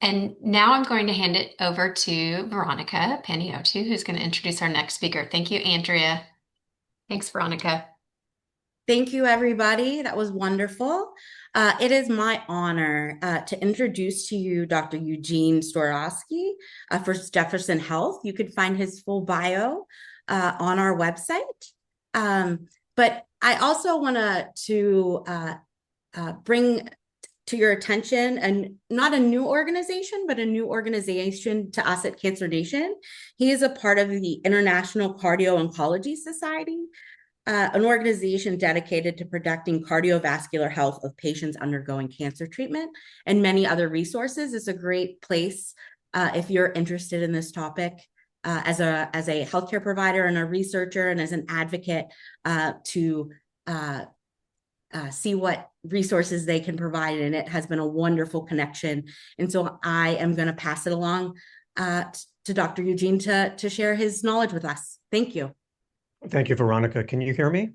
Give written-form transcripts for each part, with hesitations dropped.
And now I'm going to hand it over to Veronica Paniotu, who's going to introduce our next speaker. Thank you, Andrea. Thanks, Veronica. Thank you, everybody. That was wonderful. It is my honor to introduce to you Dr. Eugene Storozynsky for Jefferson Health. You could find his full bio on our website. But I also want to bring to your attention and not a new organization, but a new organization to us at Cancer Nation. He is a part of the International Cardio-Oncology Society, an organization dedicated to protecting cardiovascular health of patients undergoing cancer treatment, and many other resources. It's a great place if you're interested in this topic as a healthcare provider and a researcher and as an advocate to see what resources they can provide. And it has been a wonderful connection. And so I am going to pass it along to Dr. Eugene to share his knowledge with us. Thank you. Thank you, Veronica. Can you hear me?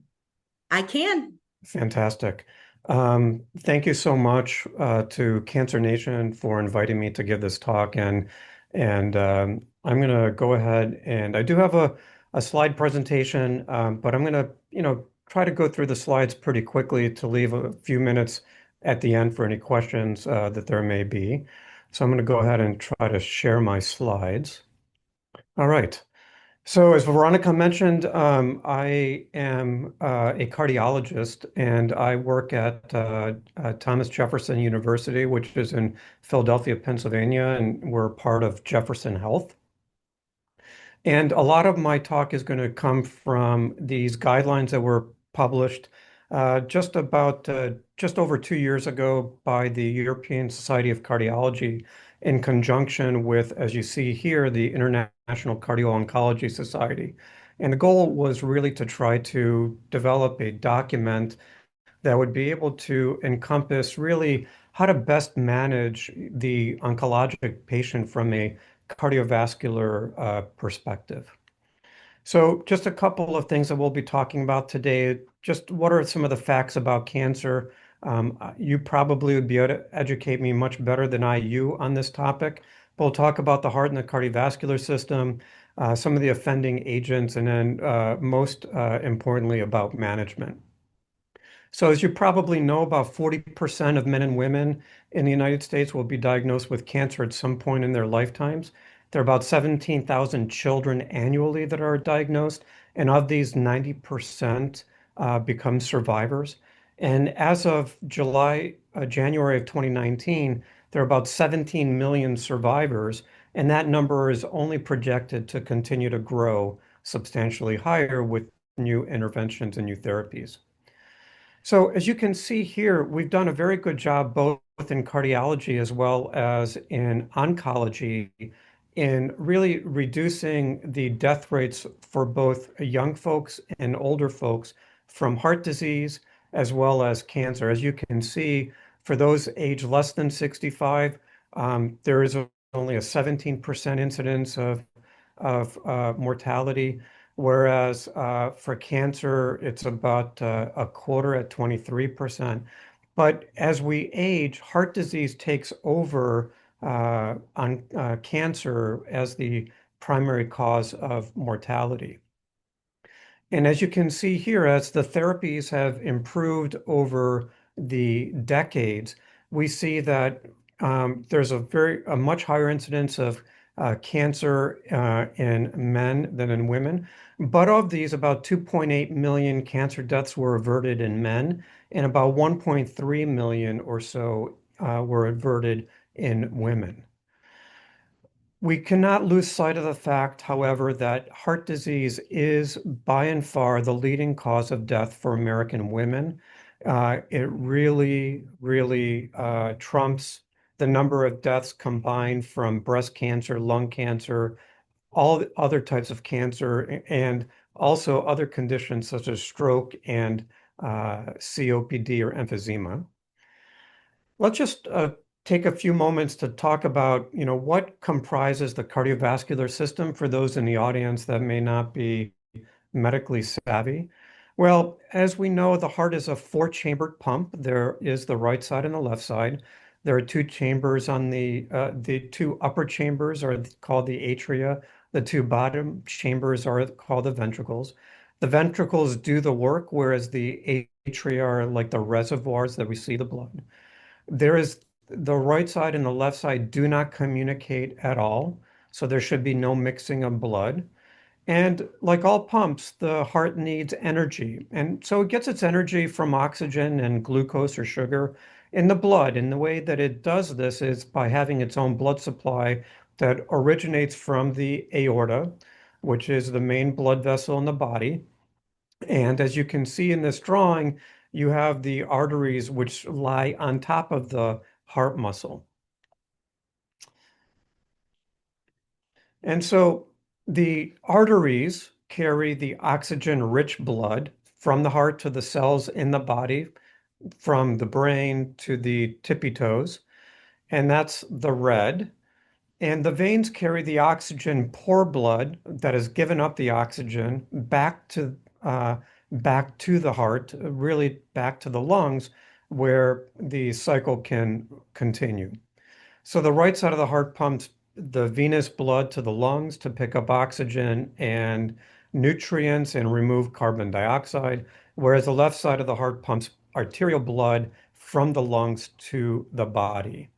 I can. Fantastic. Thank you so much to Cancer Nation for inviting me to give this talk. And I'm going to go ahead and I do have a slide presentation, but I'm going to, try to go through the slides pretty quickly to leave a few minutes at the end for any questions that there may be. So I'm going to go ahead and try to share my slides. All right. So as Veronica mentioned, I am a cardiologist and I work at Thomas Jefferson University, which is in Philadelphia, Pennsylvania, and we're part of Jefferson Health. And a lot of my talk is going to come from these guidelines that were published just over 2 years ago by the European Society of Cardiology in conjunction with, as you see here, the International Cardio-Oncology Society. And the goal was really to try to develop a document that would be able to encompass really how to best manage the oncologic patient from a cardiovascular perspective. So just a couple of things that we'll be talking about today. Just what are some of the facts about cancer? You probably would be able to educate me much better than you on this topic. But we'll talk about the heart and the cardiovascular system, some of the offending agents, and then most importantly about management. So as you probably know, about 40% of men and women in the United States will be diagnosed with cancer at some point in their lifetimes. There are about 17,000 children annually that are diagnosed, and of these, 90% become survivors. And as of January of 2019, there are about 17 million survivors, and that number is only projected to continue to grow substantially higher with new interventions and new therapies. So as you can see here, we've done a very good job both in cardiology as well as in oncology in really reducing the death rates for both young folks and older folks from heart disease as well as cancer. As you can see, for those aged less than 65, there is only a 17% incidence of mortality. Whereas for cancer, it's about a quarter at 23%. But as we age, heart disease takes over on cancer as the primary cause of mortality. And as you can see here, as the therapies have improved over the decades, we see that there's a much higher incidence of cancer in men than in women. But of these, about 2.8 million cancer deaths were averted in men, and about 1.3 million or so were averted in women. We cannot lose sight of the fact, however, that heart disease is by and far the leading cause of death for American women. It really trumps the number of deaths combined from breast cancer, lung cancer, all the other types of cancer, and also other conditions such as stroke and COPD or emphysema. Let's just take a few moments to talk about, what comprises the cardiovascular system for those in the audience that may not be medically savvy. Well, as we know, the heart is a four-chambered pump. There is the right side and the left side. There are two chambers on the two upper chambers are called the atria. The two bottom chambers are called the ventricles. The ventricles do the work, whereas the atria are like the reservoirs that receive the blood. There is the right side and the left side do not communicate at all, so there should be no mixing of blood. And like all pumps, the heart needs energy. And so it gets its energy from oxygen and glucose or sugar in the blood. And the way that it does this is by having its own blood supply that originates from the aorta, which is the main blood vessel in the body. And as you can see in this drawing, you have the arteries which lie on top of the heart muscle. And so the arteries carry the oxygen-rich blood from the heart to the cells in the body, from the brain to the tippy toes, and that's the red. And the veins carry the oxygen-poor blood that has given up the oxygen back to the heart, really back to the lungs, where the cycle can continue. So the right side of the heart pumps the venous blood to the lungs to pick up oxygen and nutrients and remove carbon dioxide, whereas the left side of the heart pumps arterial blood from the lungs to the body.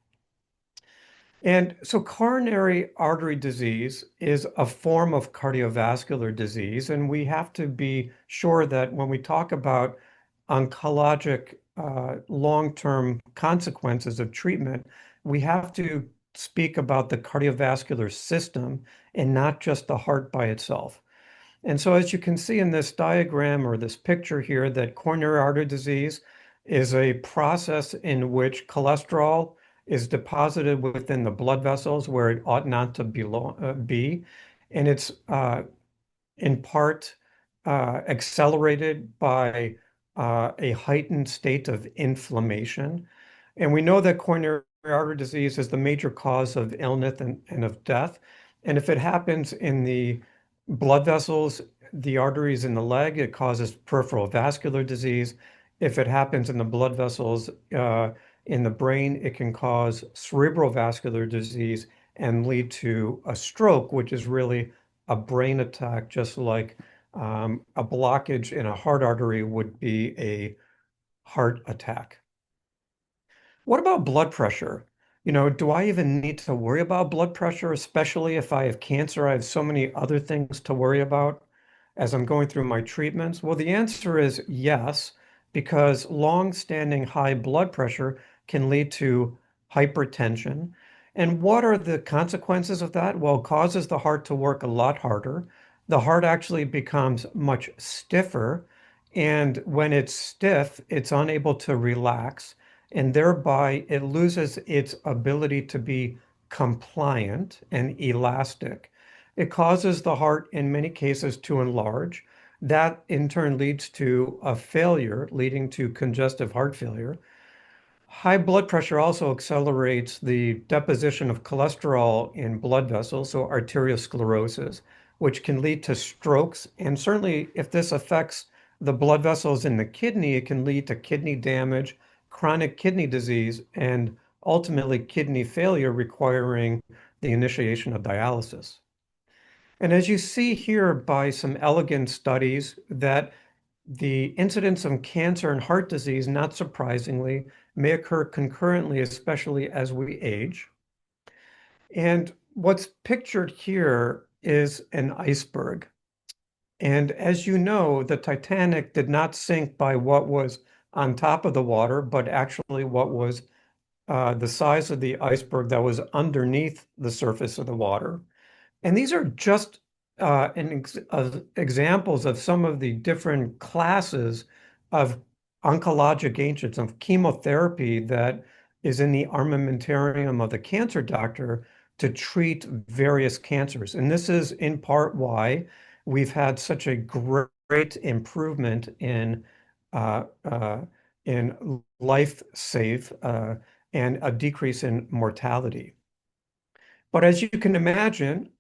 And so coronary artery disease is a form of cardiovascular disease, and we have to be sure that when we talk about oncologic long-term consequences of treatment, we have to speak about the cardiovascular system and not just the heart by itself. And so as you can see in this diagram or this picture here, that coronary artery disease is a process in which cholesterol is deposited within the blood vessels where it ought not to be. And it's in part accelerated by a heightened state of inflammation. And we know that coronary artery disease is the major cause of illness and of death. And if it happens in the blood vessels, the arteries in the leg, it causes peripheral vascular disease. If it happens in the blood vessels in the brain, it can cause cerebral vascular disease and lead to a stroke, which is really a brain attack, just like a blockage in a heart artery would be a heart attack. What about blood pressure? Do I even need to worry about blood pressure, especially if I have cancer? I have so many other things to worry about as I'm going through my treatments. Well, the answer is yes, because long-standing high blood pressure can lead to hypertension. And what are the consequences of that? Well, it causes the heart to work a lot harder. The heart actually becomes much stiffer. And when it's stiff, it's unable to relax and thereby it loses its ability to be compliant and elastic. It causes the heart, in many cases, to enlarge. That in turn leads to a failure, leading to congestive heart failure. High blood pressure also accelerates the deposition of cholesterol in blood vessels, so arteriosclerosis, which can lead to strokes. And certainly, if this affects the blood vessels in the kidney, it can lead to kidney damage, chronic kidney disease, and ultimately kidney failure requiring the initiation of dialysis. And as you see here by some elegant studies, that the incidence of cancer and heart disease, not surprisingly, may occur concurrently, especially as we age. And what's pictured here is an iceberg. And as you know, the Titanic did not sink by what was on top of the water, but actually what was the size of the iceberg that was underneath the surface of the water. And these are just examples of some of the different classes of oncologic agents of chemotherapy that is in the armamentarium of the cancer doctor to treat various cancers. And this is in part why we've had such a great improvement uh, uh, in life save and a decrease in mortality. But as you can imagine,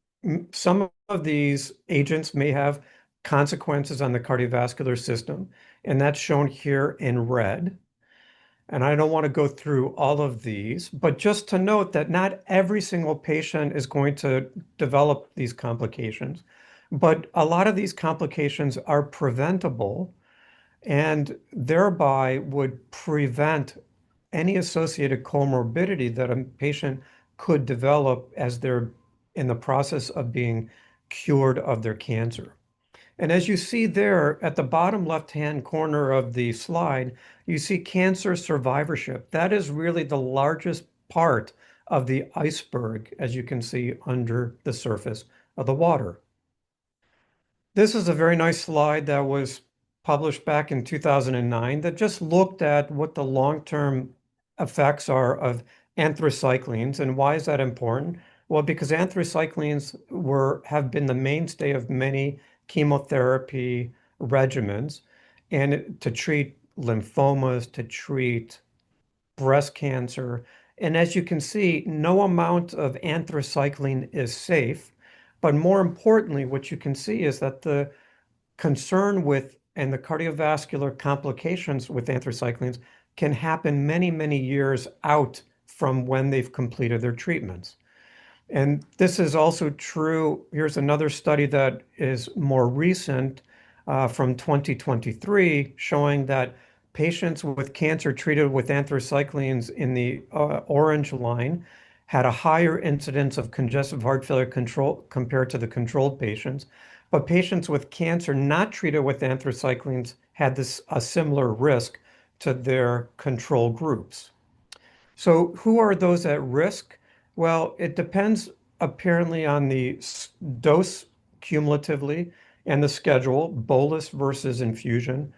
some of these agents may have consequences on the cardiovascular system, and that's shown here in red. And I don't want to go through all of these, but just to note that not every single patient is going to develop these complications, but a lot of these complications are preventable and thereby would prevent any associated comorbidity that a patient could develop as they're in the process of being cured of their cancer. And as you see there at the bottom left-hand corner of the slide, you see cancer survivorship. That is really the largest part of the iceberg, as you can see under the surface of the water. This is a very nice slide that was published back in 2009 that just looked at what the long-term effects are of anthracyclines. And why is that important? Well, because anthracyclines have been the mainstay of many chemotherapy regimens and to treat lymphomas, to treat breast cancer. And as you can see, no amount of anthracycline is safe. But more importantly, what you can see is that the concern with and the cardiovascular complications with anthracyclines can happen many, many years out from when they've completed their treatments. And this is also true. Here's another study that is more recent from 2023 showing that patients with cancer treated with anthracyclines in the orange line had a higher incidence of congestive heart failure control compared to the controlled patients. But patients with cancer not treated with anthracyclines had a similar risk to their control groups. So who are those at risk? Well, it depends apparently on the dose cumulatively and the schedule, bolus versus infusion.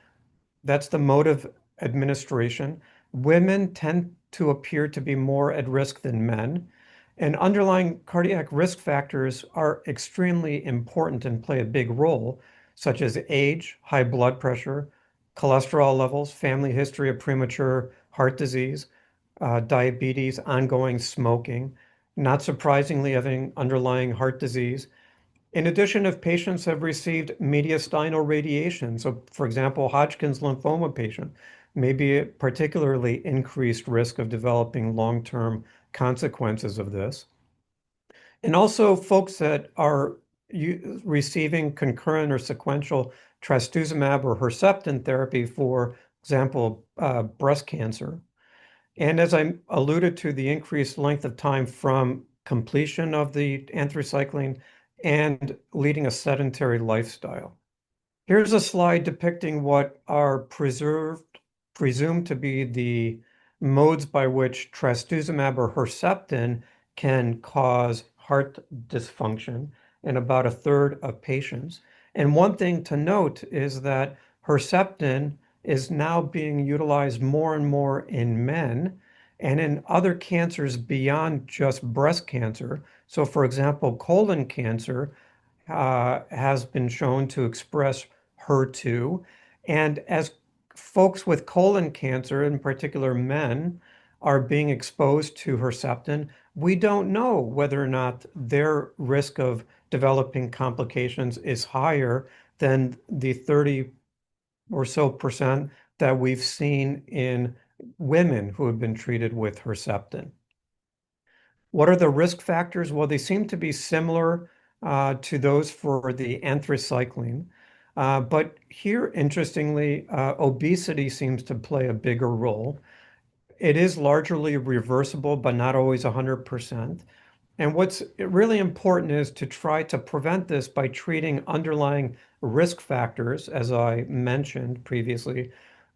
That's the mode of administration. Women tend to appear to be more at risk than men. And underlying cardiac risk factors are extremely important and play a big role, such as age, high blood pressure, cholesterol levels, family history of premature heart disease, diabetes, ongoing smoking, not surprisingly having underlying heart disease. In addition, if patients have received mediastinal radiation, so for example, Hodgkin's lymphoma patient may be at particularly increased risk of developing long-term consequences of this. And also folks that are receiving concurrent or sequential trastuzumab or Herceptin therapy, for example, breast cancer. And as I alluded to, the increased length of time from completion of the anthracycline and leading a sedentary lifestyle. Here's a slide depicting what are presumed to be the modes by which trastuzumab or Herceptin can cause heart dysfunction in about a third of patients. And one thing to note is that Herceptin is now being utilized more and more in men and in other cancers beyond just breast cancer. So, for example, colon cancer has been shown to express HER2. And as folks with colon cancer, in particular men, are being exposed to Herceptin, we don't know whether or not their risk of developing complications is higher than the 30 or so percent that we've seen in women who have been treated with Herceptin. What are the risk factors? Well, they seem to be similar to those for the anthracycline. But here, interestingly, obesity seems to play a bigger role. It is largely reversible, but not always 100%. And what's really important is to try to prevent this by treating underlying risk factors, as I mentioned previously,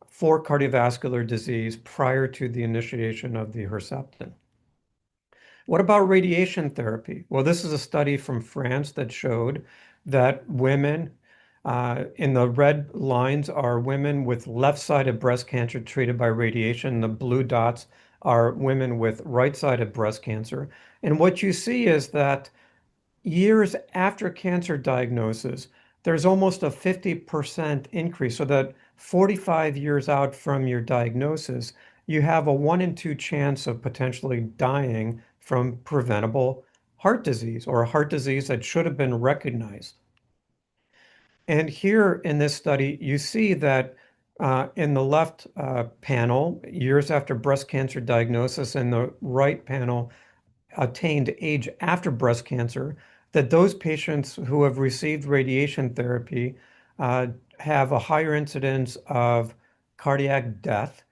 for cardiovascular disease prior to the initiation of the Herceptin. What about radiation therapy? Well, this is a study from France that showed that women in the red lines are women with left-sided breast cancer treated by radiation. The blue dots are women with right-sided breast cancer. And what you see is that years after cancer diagnosis, there's almost a 50% increase. So that 45 years out from your diagnosis, you have a 1 in 2 chance of potentially dying from preventable heart disease or a heart disease that should have been recognized. And here in this study, you see that In the left panel, years after breast cancer diagnosis, and the right panel, attained age after breast cancer, that those patients who have received radiation therapy uh, have a higher incidence of cardiac death,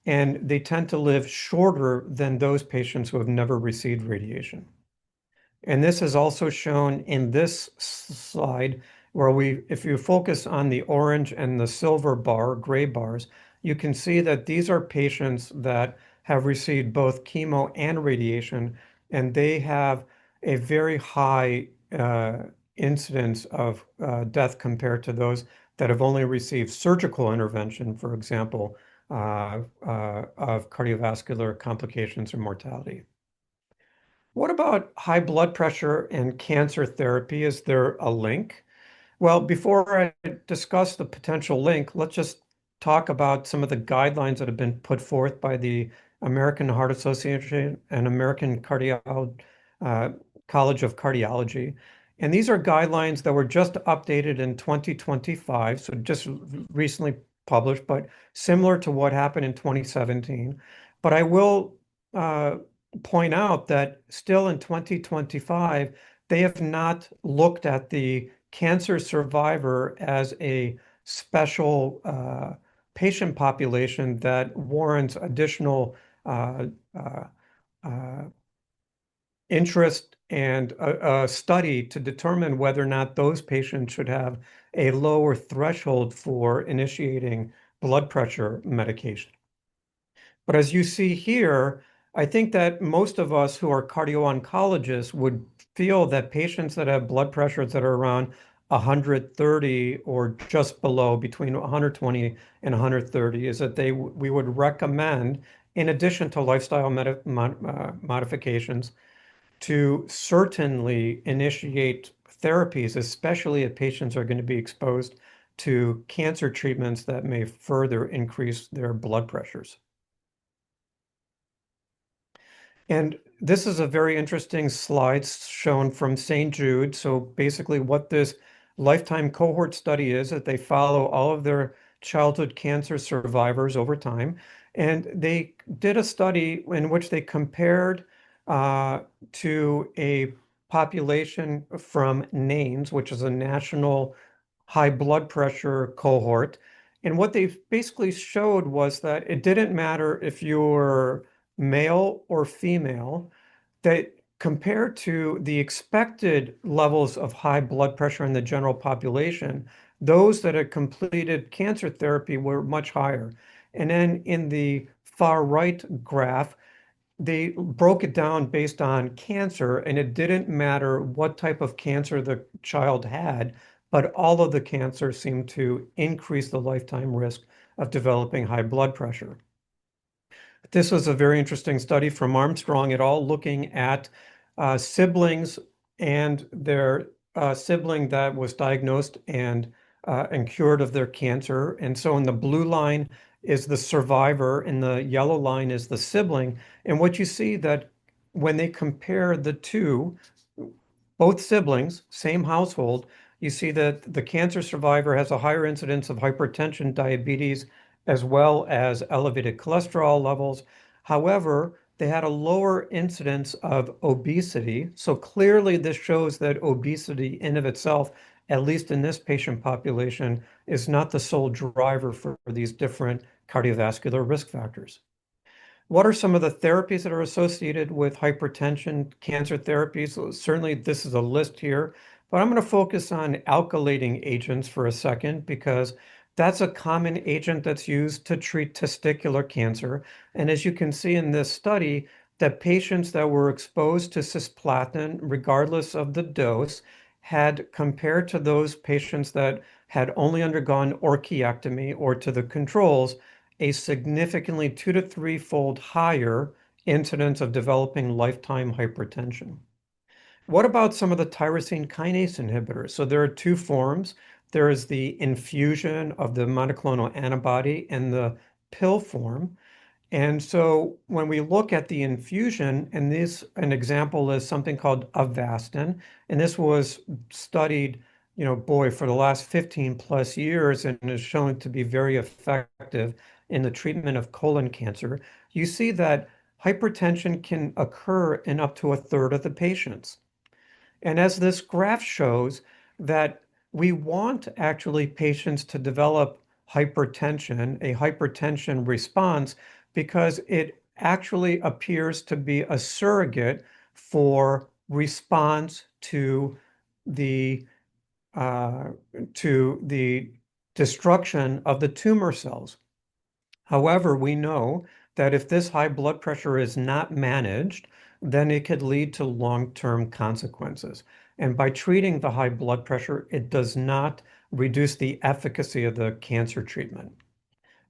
and they tend to live shorter than those patients who have never received radiation. And this is also shown in this slide where if you focus on the orange and the silver bar, gray bars, you can see that these are patients that have received both chemo and radiation, and they have a very high incidence of death compared to those that have only received surgical intervention, for example, of cardiovascular complications or mortality. What about high blood pressure and cancer therapy? Is there a link? Well, before I discuss the potential link, let's just talk about some of the guidelines that have been put forth by the American Heart Association and American uh, College of Cardiology. And these are guidelines that were just updated in 2025, so just recently published, but similar to what happened in 2017. But I will uh, point out that still in 2025, they have not looked at the cancer survivor as a special patient population that warrants additional uh, uh, uh, interest and a study to determine whether or not those patients should have a lower threshold for initiating blood pressure medication. But as you see here, I think that most of us who are cardio-oncologists would feel that patients that have blood pressures that are around 130 or just below, between 120 and 130, is that we would recommend, in addition to lifestyle modifications, to certainly initiate therapies, especially if patients are going to be exposed to cancer treatments that may further increase their blood pressures. And this is a very interesting slide shown from St. Jude. So basically what this lifetime cohort study is that they follow all of their childhood cancer survivors over time. And they did a study in which they compared to a population from NANES, which is a national high blood pressure cohort. And what they basically showed was that it didn't matter if you were male or female, that compared to the expected levels of high blood pressure in the general population, those that had completed cancer therapy were much higher. And then in the far right graph, they broke it down based on cancer, and it didn't matter what type of cancer the child had, but all of the cancer seemed to increase the lifetime risk of developing high blood pressure. This was a very interesting study from Armstrong et al. Looking at siblings and their sibling that was diagnosed and cured of their cancer. And so in the blue line is the survivor, and the yellow line is the sibling. And what you see that when they compare the two, both siblings, same household, you see that the cancer survivor has a higher incidence of hypertension, diabetes, as well as elevated cholesterol levels. However, they had a lower incidence of obesity. So clearly, this shows that obesity in of itself, at least in this patient population, is not the sole driver for these different cardiovascular risk factors. What are some of the therapies that are associated with hypertension, cancer therapies? So certainly, this is a list here, but I'm going to focus on alkylating agents for a second because that's a common agent that's used to treat testicular cancer. And as you can see in this study, that patients that were exposed to cisplatin, regardless of the dose, had compared to those patients that had only undergone orchiectomy or to the controls, a significantly 2 to 3 fold higher incidence of developing lifetime hypertension. What about some of the tyrosine kinase inhibitors? So there are two forms. There is the infusion of the monoclonal antibody and the pill form. And so when we look at the infusion, and this an example is something called Avastin, and this was studied boy, for the last 15 plus years and is shown to be very effective in the treatment of colon cancer, you see that hypertension can occur in up to a third of the patients. And as this graph shows, that we want actually patients to develop hypertension, a hypertension response, because it actually appears to be a surrogate for response the uh, to the destruction of the tumor cells. However, we know that if this high blood pressure is not managed, then it could lead to long-term consequences. And by treating the high blood pressure, it does not reduce the efficacy of the cancer treatment.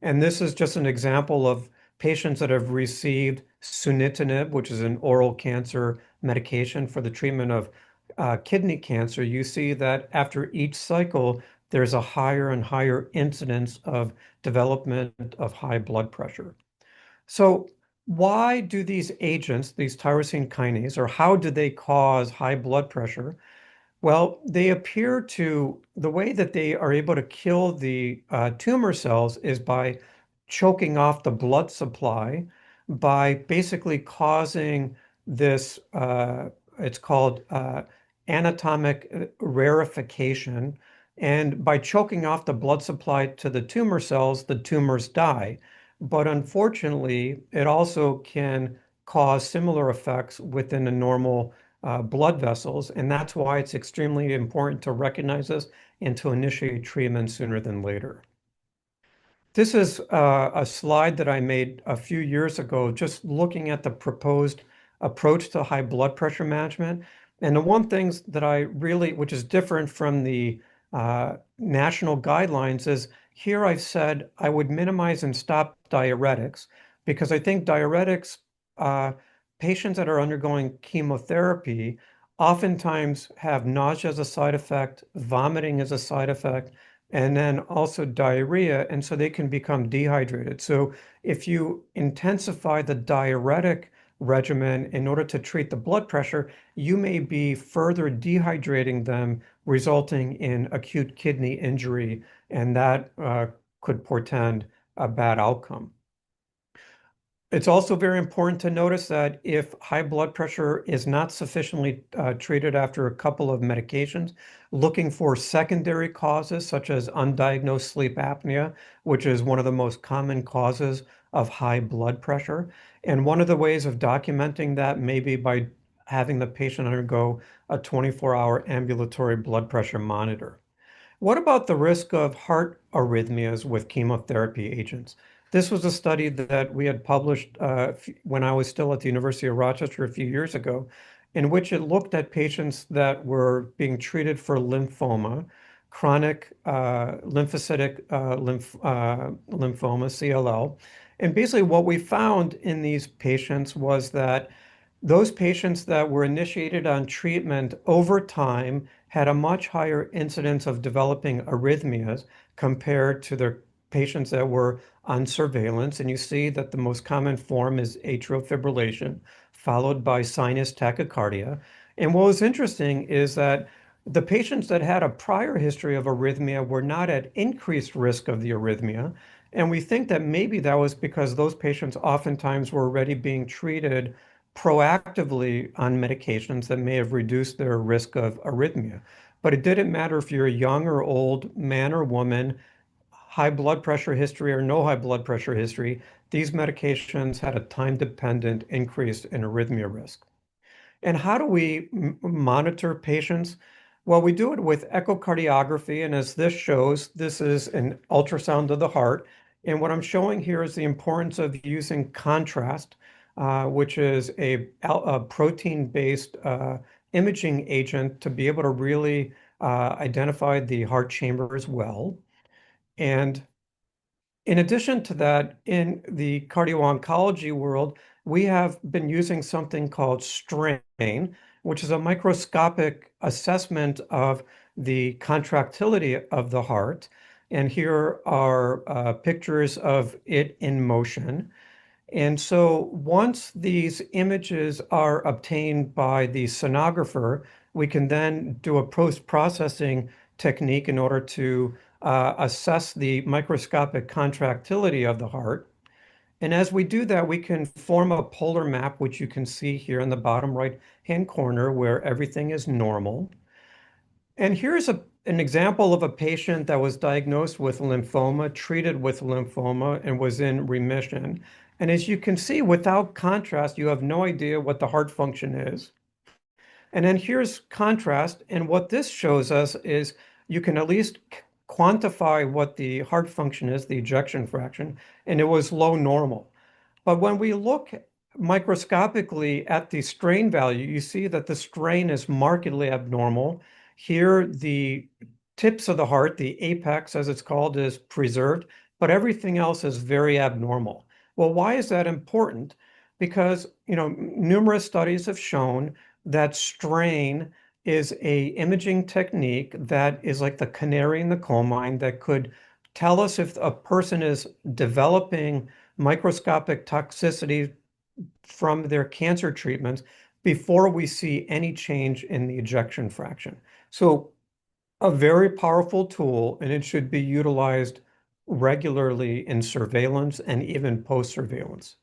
And this is just an example of patients that have received sunitinib, which is an oral cancer medication for the treatment of kidney cancer. You see that after each cycle, there's a higher and higher incidence of development of high blood pressure. So why do these agents, these tyrosine kinase, or how do they cause high blood pressure? Well, they appear to, the way that they are able to kill the tumor cells is by choking off the blood supply, by basically causing this, it's called anatomic rarefication. And by choking off the blood supply to the tumor cells, the tumors die. But unfortunately, it also can cause similar effects within the normal blood vessels, and that's why it's extremely important to recognize this and to initiate treatment sooner than later. This is a slide that I made a few years ago, just looking at the proposed approach to high blood pressure management. And the one things that I really, which is different from the national guidelines, is here I've said I would minimize and stop diuretics because I think diuretics, uh, patients that are undergoing chemotherapy oftentimes have nausea as a side effect, vomiting as a side effect, and then also diarrhea, and so they can become dehydrated. So if you intensify the diuretic regimen in order to treat the blood pressure, you may be further dehydrating them, resulting in acute kidney injury, and that could portend a bad outcome. It's also very important to notice that if high blood pressure is not sufficiently treated after a couple of medications, looking for secondary causes such as undiagnosed sleep apnea, which is one of the most common causes of high blood pressure. And one of the ways of documenting that may be by having the patient undergo a 24-hour ambulatory blood pressure monitor. What about the risk of heart arrhythmias with chemotherapy agents? This was a study that we had published when I was still at the University of Rochester a few years ago, in which it looked at patients that were being treated for lymphoma, chronic lymphocytic lymphoma, CLL. And basically, what we found in these patients was that those patients that were initiated on treatment over time had a much higher incidence of developing arrhythmias compared to the patients that were on surveillance. And you see that the most common form is atrial fibrillation, followed by sinus tachycardia. And what was interesting is that the patients that had a prior history of arrhythmia were not at increased risk of the arrhythmia. And we think that maybe that was because those patients oftentimes were already being treated proactively on medications that may have reduced their risk of arrhythmia. But it didn't matter if you're a young or old man or woman, high blood pressure history or no high blood pressure history, these medications had a time-dependent increase in arrhythmia risk. And how do we monitor patients? Well, we do it with echocardiography, and as this shows, this is an ultrasound of the heart. And what I'm showing here is the importance of using contrast, which is a protein-based imaging agent to be able to really identify the heart chambers well. And in addition to that, in the cardio-oncology world, we have been using something called strain, which is a microscopic assessment of the contractility of the heart. And here are pictures of it in motion. And so once these images are obtained by the sonographer, we can then do a post-processing technique in order to assess the microscopic contractility of the heart. And as we do that, we can form a polar map, which you can see here in the bottom right-hand corner, where everything is normal. And here's an example of a patient that was diagnosed with lymphoma, treated with lymphoma, and was in remission. And as you can see, without contrast, you have no idea what the heart function is. And then here's contrast. And what this shows us is you can at least quantify what the heart function is, the ejection fraction, and it was low normal. But when we look microscopically at the strain value, you see that the strain is markedly abnormal. Here, the tips of the heart, the apex, as it's called, is preserved, but everything else is very abnormal. Well, why is that important? Because, numerous studies have shown that strain is a imaging technique that is like the canary in the coal mine that could tell us if a person is developing microscopic toxicity from their cancer treatments before we see any change in the ejection fraction. So a very powerful tool, and it should be utilized regularly in surveillance and even post-surveillance.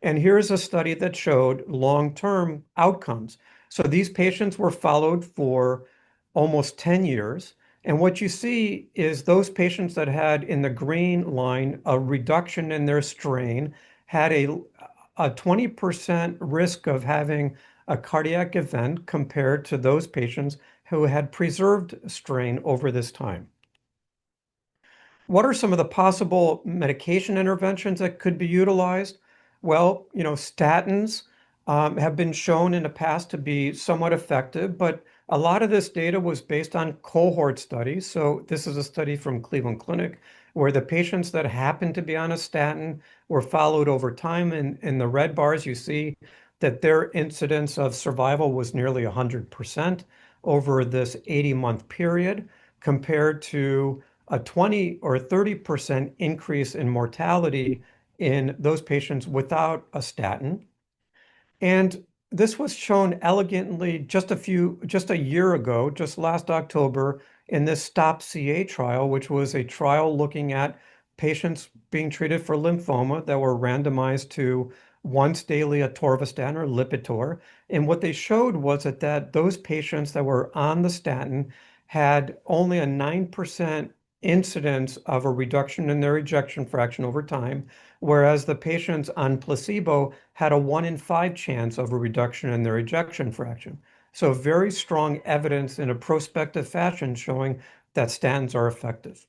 And here's a study that showed long-term outcomes. So these patients were followed for almost 10 years. And what you see is those patients that had in the green line a reduction in their strain had a 20% risk of having a cardiac event compared to those patients who had preserved strain over this time. What are some of the possible medication interventions that could be utilized? Well, statins have been shown in the past to be somewhat effective, but a lot of this data was based on cohort studies. So this is a study from Cleveland Clinic where the patients that happened to be on a statin were followed over time. And in the red bars, you see that their incidence of survival was nearly 100% over this 80-month period compared to a 20 or 30% increase in mortality in those patients without a statin. And this was shown elegantly just a year ago, just last October, in this STOP-CA trial, which was a trial looking at patients being treated for lymphoma that were randomized to once daily atorvastatin or Lipitor. And what they showed was that those patients that were on the statin had only a 9% incidence of a reduction in their ejection fraction over time, whereas the patients on placebo had a 1 in 5 chance of a reduction in their ejection fraction. So very strong evidence in a prospective fashion showing that statins are effective.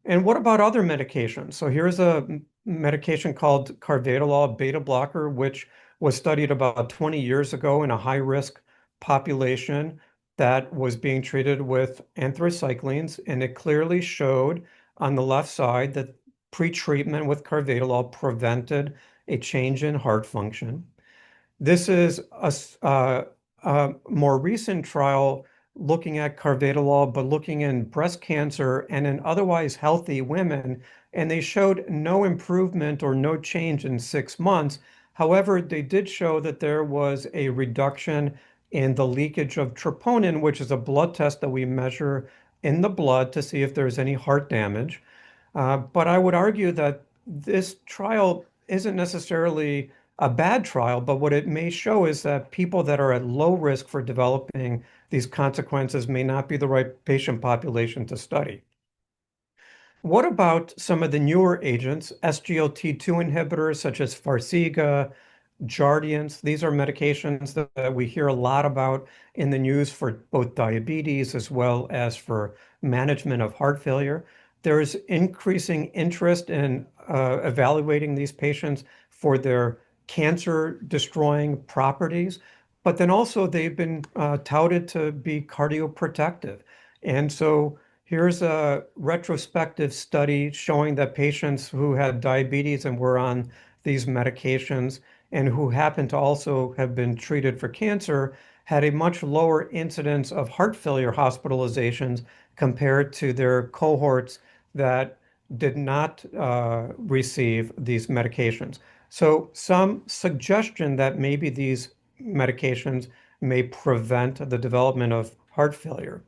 And what about other medications? So here's a medication called carvedilol beta blocker, which was studied about 20 years ago in a high-risk population that was being treated with anthracyclines, and it clearly showed on the left side that pretreatment with carvedilol prevented a change in heart function. This is a more recent trial looking at carvedilol, but looking in breast cancer and in otherwise healthy women, and they showed no improvement or no change in 6 months. However, they did show that there was a reduction in the leakage of troponin, which is a blood test that we measure in the blood to see if there's any heart damage. But I would argue that this trial isn't necessarily a bad trial, but what it may show is that people that are at low risk for developing these consequences may not be the right patient population to study. What about some of the newer agents, SGLT2 inhibitors such as Farxiga, Jardiance? These are medications that we hear a lot about in the news for both diabetes as well as for management of heart failure. There is increasing interest in evaluating these patients for their cancer-destroying properties, but then also they've been touted to be cardioprotective. And so here's a retrospective study showing that patients who had diabetes and were on these medications and who happened to also have been treated for cancer had a much lower incidence of heart failure hospitalizations compared to their cohorts that did not receive these medications. So some suggestion that maybe these medications may prevent the development of heart failure.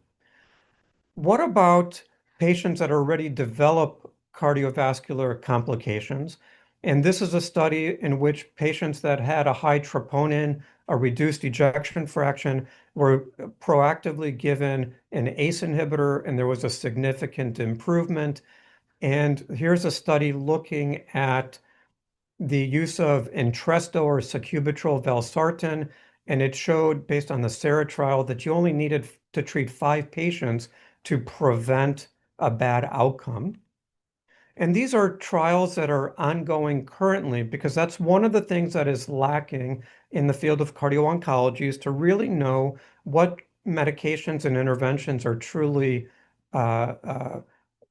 What about patients that already develop cardiovascular complications? And this is a study in which patients that had a high troponin, a reduced ejection fraction, were proactively given an ACE inhibitor, and there was a significant improvement. And here's a study looking at the use of Entresto or sacubitril valsartan, and it showed, based on the SARA trial, that you only needed to treat 5 patients to prevent a bad outcome. And these are trials that are ongoing currently because that's one of the things that is lacking in the field of cardio-oncology is to really know what medications and interventions are truly uh,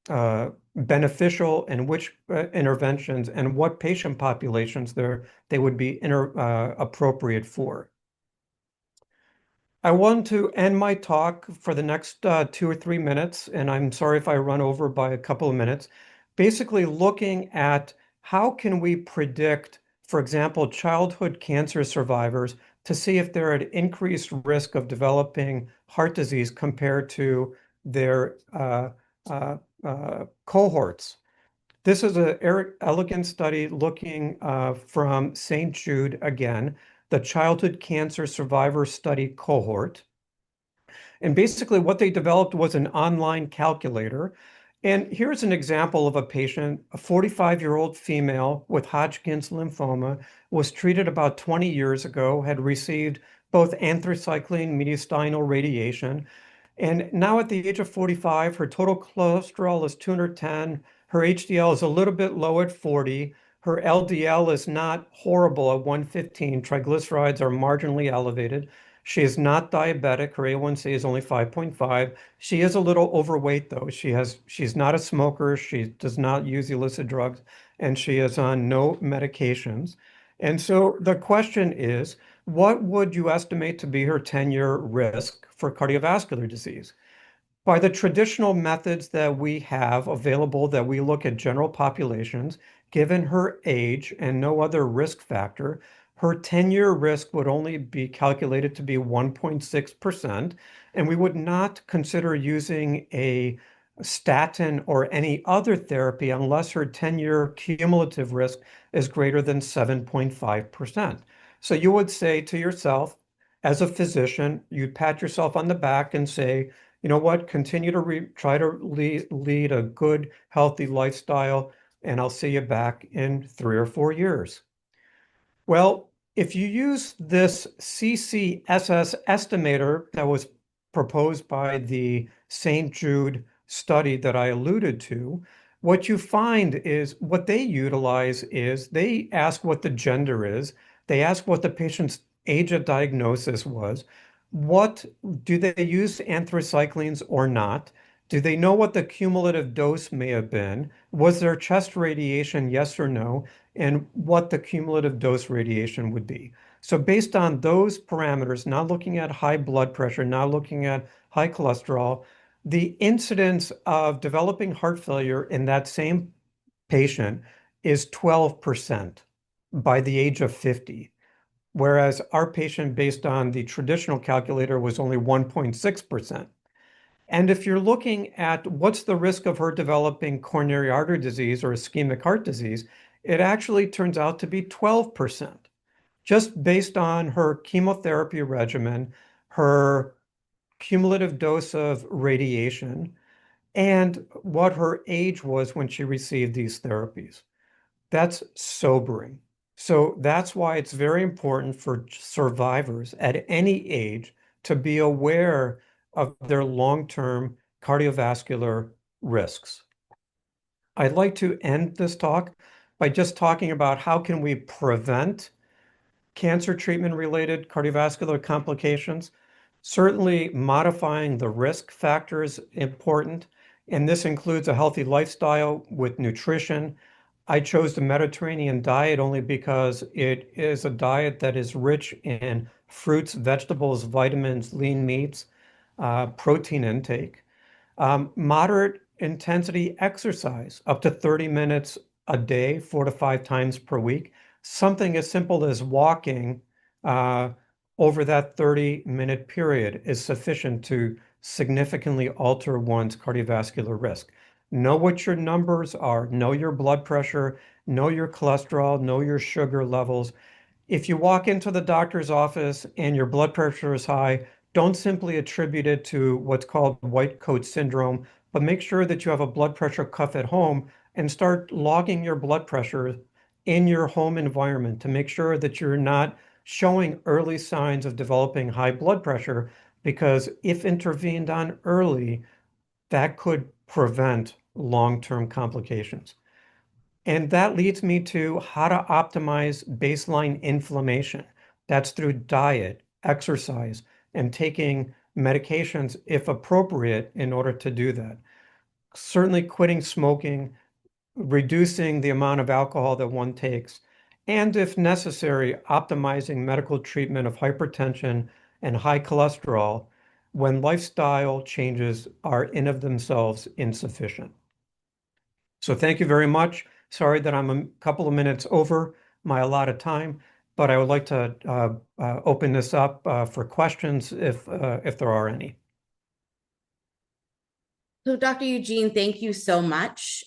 uh, beneficial and which interventions and what patient populations they would be appropriate for. I want to end my talk for the next 2 or 3 minutes, and I'm sorry if I run over by a couple of minutes, basically looking at how can we predict, for example, childhood cancer survivors to see if they're at increased risk of developing heart disease compared to their cohorts. This is an elegant study looking from St. Jude again, the Childhood Cancer Survivor Study cohort. And basically, what they developed was an online calculator. And here's an example of a patient, a 45-year-old female with Hodgkin's lymphoma, was treated about 20 years ago, had received both anthracycline, mediastinal radiation, and now at the age of 45, her total cholesterol is 210. Her HDL is a little bit low at 40. Her LDL is not horrible at 115. Triglycerides are marginally elevated. She is not diabetic. Her A1C is only 5.5. She is a little overweight though. She's not a smoker. She does not use illicit drugs, and she is on no medications. And so the question is, what would you estimate to be her 10-year risk for cardiovascular disease? By the traditional methods that we have available, that we look at general populations, given her age and no other risk factor, her 10-year risk would only be calculated to be 1.6%, and we would not consider using a statin or any other therapy unless her 10-year cumulative risk is greater than 7.5%. So you would say to yourself, as a physician, you'd pat yourself on the back and say, you know what, continue to try to lead a good, healthy lifestyle, and I'll see you back in 3 or 4 years. Well, if you use this CCSS estimator that was proposed by the St. Jude study that I alluded to, what you find is what they utilize is they ask what the gender is, they ask what the patient's age of diagnosis was, what do they use anthracyclines or not? Do they know what the cumulative dose may have been? Was there chest radiation, yes or no? And what the cumulative dose radiation would be. So based on those parameters, not looking at high blood pressure, not looking at high cholesterol, the incidence of developing heart failure in that same patient is 12% by the age of 50, whereas our patient, based on the traditional calculator, was only 1.6%. And if you're looking at what's the risk of her developing coronary artery disease or ischemic heart disease, it actually turns out to be 12%, just based on her chemotherapy regimen, her cumulative dose of radiation, and what her age was when she received these therapies. That's sobering. So that's why it's very important for survivors at any age to be aware of their long-term cardiovascular risks. I'd like to end this talk by just talking about how can we prevent cancer treatment related cardiovascular complications. Certainly modifying the risk factors important, and this includes a healthy lifestyle with nutrition. I chose the Mediterranean diet only because it is a diet that is rich in fruits, vegetables, vitamins, lean meats, protein intake. Moderate intensity exercise, up to 30 minutes a day, 4 to 5 times per week. Something as simple as walking over that 30-minute period is sufficient to significantly alter one's cardiovascular risk. Know what your numbers are, know your blood pressure, know your cholesterol, know your sugar levels. If you walk into the doctor's office and your blood pressure is high, don't simply attribute it to what's called white coat syndrome, but make sure that you have a blood pressure cuff at home and start logging your blood pressure in your home environment to make sure that you're not showing early signs of developing high blood pressure, because if intervened on early, that could prevent long-term complications. And that leads me to how to optimize baseline inflammation. That's through diet, exercise, and taking medications if appropriate in order to do that. Certainly quitting smoking, reducing the amount of alcohol that one takes, and if necessary, optimizing medical treatment of hypertension and high cholesterol when lifestyle changes are in of themselves insufficient. So thank you very much. Sorry that I'm a couple of minutes over my allotted time, but I would like to open this up for questions if there are any. So, Dr. Eugene, thank you so much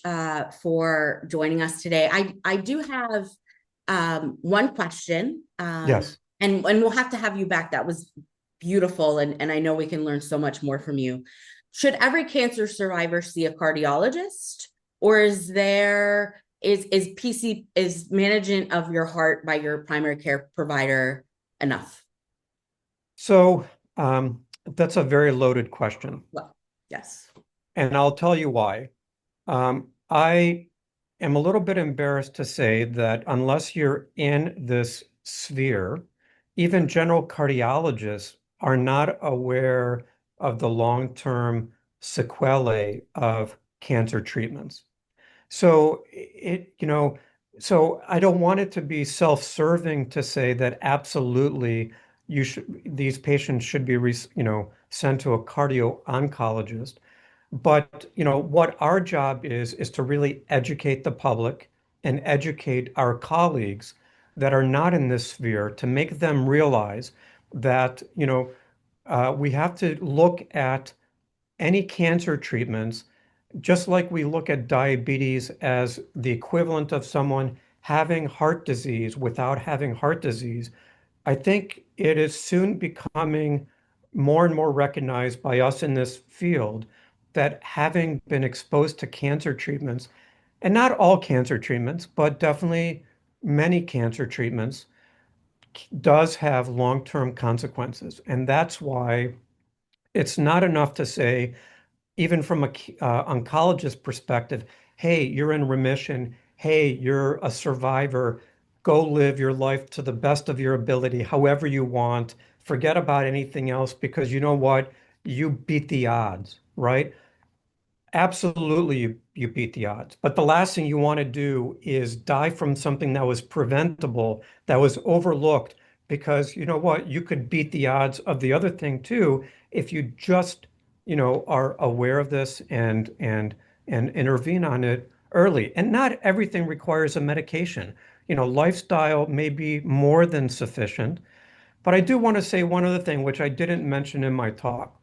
for joining us today. I do have one question, Yes. and we'll have to have you back. That was beautiful, and I know we can learn so much more from you. Should every cancer survivor see a cardiologist, or is management of your heart by your primary care provider enough? So that's a very loaded question, Well, yes. and I'll tell you why. I am a little bit embarrassed to say that unless you're in this sphere, even general cardiologists are not aware of the long-term sequelae of cancer treatments. So so I don't want it to be self-serving to say that absolutely these patients should be, sent to a cardio-oncologist. But, what our job is to really educate the public and educate our colleagues that are not in this sphere to make them realize that, we have to look at any cancer treatments just like we look at diabetes as the equivalent of someone having heart disease without having heart disease. I think it is soon becoming more and more recognized by us in this field that having been exposed to cancer treatments, and not all cancer treatments, but definitely many cancer treatments, does have long-term consequences. And that's why it's not enough to say, even from a oncologist perspective, hey, you're in remission. Hey, you're a survivor. Go live your life to the best of your ability, however you want. Forget about anything else because you know what? You beat the odds, right? Absolutely, you beat the odds. But the last thing you want to do is die from something that was preventable, that was overlooked, because you know what? You could beat the odds of the other thing too if you just, are aware of this and intervene on it early. And not everything requires a medication. Lifestyle may be more than sufficient. But I do want to say one other thing, which I didn't mention in my talk.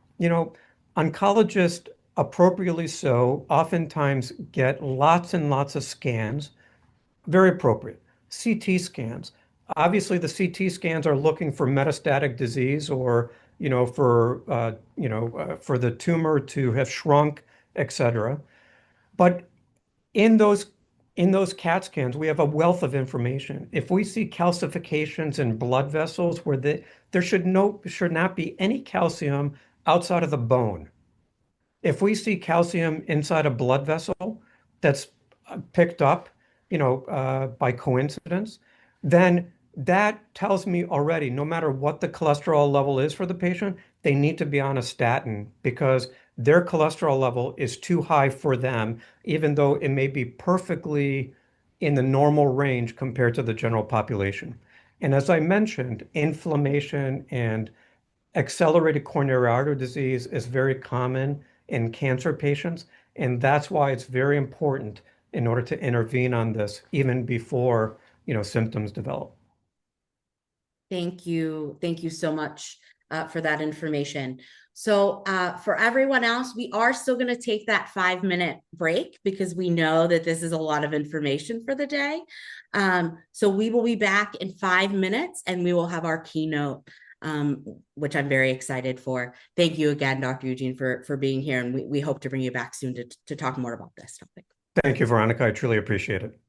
Oncologists, appropriately so, oftentimes get lots and lots of scans, very appropriate. CT scans. Obviously, the CT scans are looking for metastatic disease or, for the tumor to have shrunk, etc. But in those in those CAT scans, we have a wealth of information. If we see calcifications in blood vessels where there should not be any calcium outside of the bone. If we see calcium inside a blood vessel that's picked up, by coincidence, then that tells me already, no matter what the cholesterol level is for the patient, they need to be on a statin because their cholesterol level is too high for them, even though it may be perfectly in the normal range compared to the general population. And as I mentioned, inflammation and accelerated coronary artery disease is very common in cancer patients, and that's why it's very important in order to intervene on this even before, symptoms develop. Thank you. Thank you so much for that information. So for everyone else, we are still going to take that 5-minute break because we know that this is a lot of information for the day. So we will be back in 5 minutes and we will have our keynote, which I'm very excited for. Thank you again, Dr. Eugene, for being here. And we hope to bring you back soon to talk more about this topic. Thank you, Veronica. I truly appreciate it.